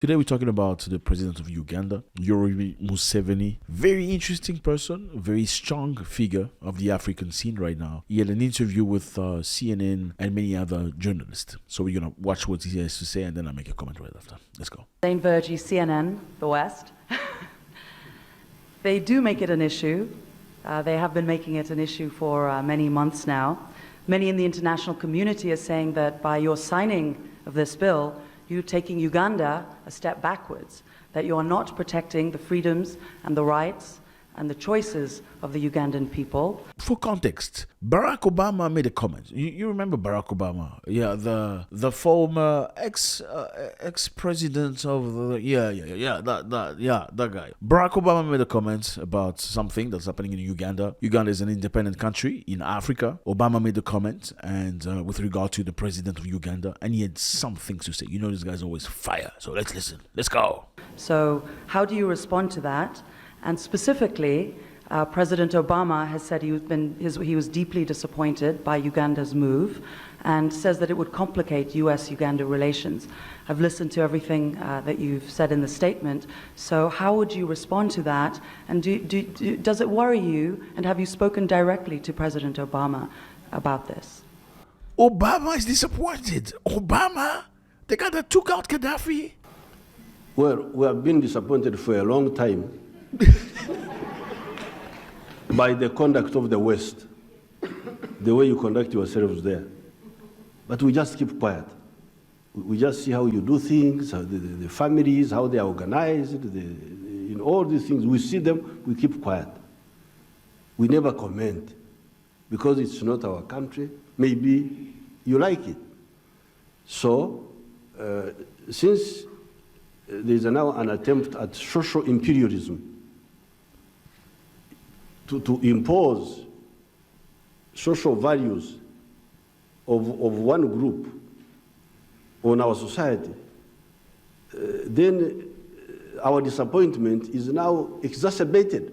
Today we're talking about the president of Uganda, Yoweri Museveni. Very interesting person, very strong figure of the African scene right now. He had an interview with CNN and many other journalists. So we're going to watch what he has to say and then I'll make a comment right after. Let's go. Zane Virgie, CNN, the West. They do make it an issue. They have been making it an issue for many months now. Many in the international community are saying that by your signing of this bill, you're taking Uganda a step backwards, that you are not protecting the freedoms and the rights and the choices of the Ugandan people. For context, Barack Obama made a comment. You remember Barack Obama? Yeah, the former ex-president of the that guy. Barack Obama made a comment about something that's happening in Uganda. Uganda is an independent country in Africa. Obama made a comment and with regard to the president of Uganda, and he had some things to say. You know, this guy's always fire. So let's listen. Let's go. So how do you respond to that? And specifically, President Obama has said he was deeply disappointed by Uganda's move and says that it would complicate US-Uganda relations. I've listened to everything that you've said in the statement. So how would you respond to that? And does it worry you? And have you spoken directly to President Obama about this? Obama is disappointed. Obama? The guy that took out Gaddafi? Well, we have been disappointed for a long time by the conduct of the West, the way you conduct yourselves there. But we just keep quiet. We just see how you do things, how the families, how they are organized, in all these things. We see them, we keep quiet. We never comment because it's not our country. Maybe you like it. So, since there's now an attempt at social imperialism, to impose social values of one group on our society, then our disappointment is now exacerbated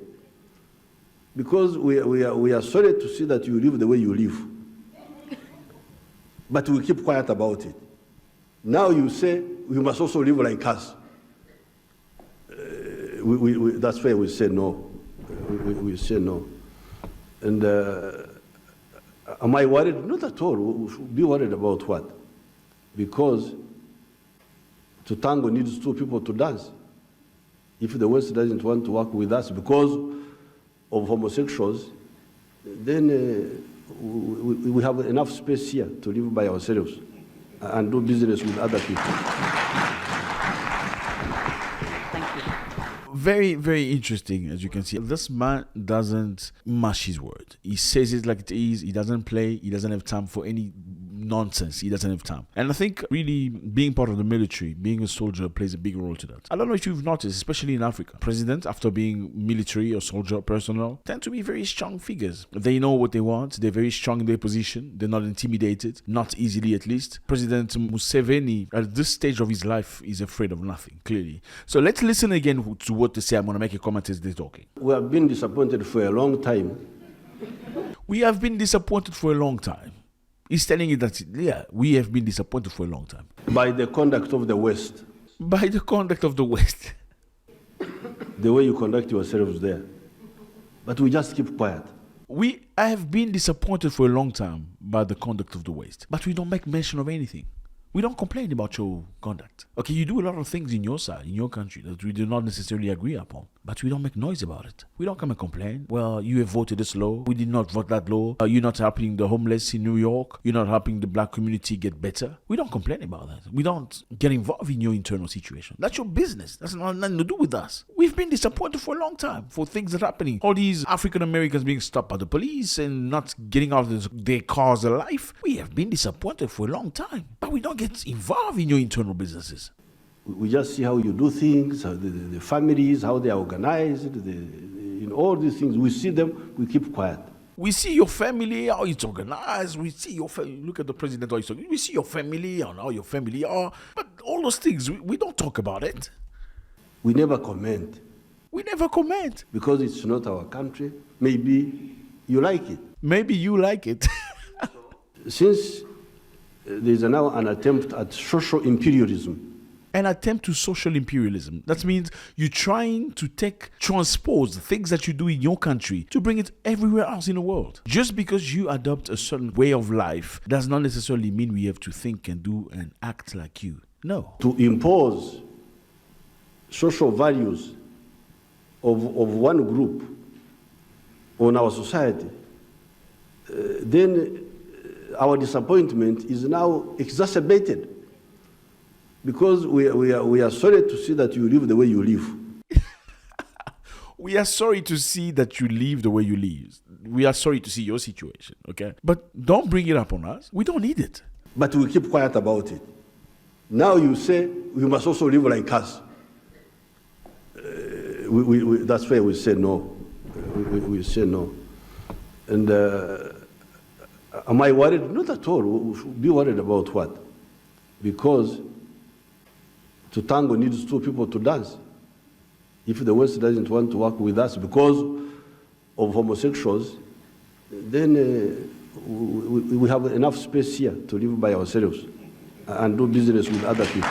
because we are sorry to see that you live the way you live, but we keep quiet about it. Now you say we must also live like us. That's why we say no. We say no. And am I worried? Not at all. We should be worried about what? Because to tango needs two people to dance. If the West doesn't want to work with us because of homosexuals, then we have enough space here to live by ourselves and do business with other people. Very, very interesting, as you can see. This man doesn't mash his word. He says it like it is. He doesn't play. He doesn't have time for any nonsense. He doesn't have time. And I think really being part of the military, being a soldier plays a big role to that. I don't know if you've noticed, especially in Africa, president, after being military or soldier personnel, tend to be very strong figures. They know what they want. They're very strong in their position. They're not intimidated, not easily at least. President Museveni, at this stage of his life, is afraid of nothing, clearly. So let's listen again to what they say. I'm going to make a comment as they're talking. We have been disappointed for a long time. We have been disappointed for a long time. He's telling you that, yeah, we have been disappointed for a long time. By the conduct of the West. By the conduct of the West. The way you conduct yourselves there. But we just keep quiet. We have been disappointed for a long time by the conduct of the West. But we don't make mention of anything. We don't complain about your conduct. Okay, you do a lot of things in your side, in your country, that we do not necessarily agree upon. But we don't make noise about it. We don't come and complain. Well, you have voted this law. We did not vote that law. You're not helping the homeless in New York. You're not helping the black community get better. We don't complain about that. We don't get involved in your internal situation. That's your business. That's not nothing to do with us. We've been disappointed for a long time for things that are happening. All these African Americans being stopped by the police and not getting out of their cars alive. We have been disappointed for a long time. But we don't get involved in your internal businesses. We just see how you do things, how the families, how they are organized, in all these things. We see them, we keep quiet. We see your family, how it's organized. We see your family. Look at the president, how he's organized. We see your family and how your family are. But all those things, we don't talk about it. We never comment. We never comment. Because it's not our country. Maybe you like it. Maybe you like it. Since there's now an attempt at social imperialism, an attempt to social imperialism. That means you're trying to transpose the things that you do in your country to bring it everywhere else in the world. Just because you adopt a certain way of life does not necessarily mean we have to think and do and act like you. No. To impose social values of one group on our society, then our disappointment is now exacerbated, because we are sorry to see that you live the way you live. We are sorry to see that you live the way you live. We are sorry to see your situation, okay? But don't bring it up on us. We don't need it. But we keep quiet about it. Now you say we must also live like us. That's why we say no. We say no. And am I worried? Not at all. We should be worried about what? Because to tango needs two people to dance. If the West doesn't want to work with us because of homosexuals, then we have enough space here to live by ourselves and do business with other people.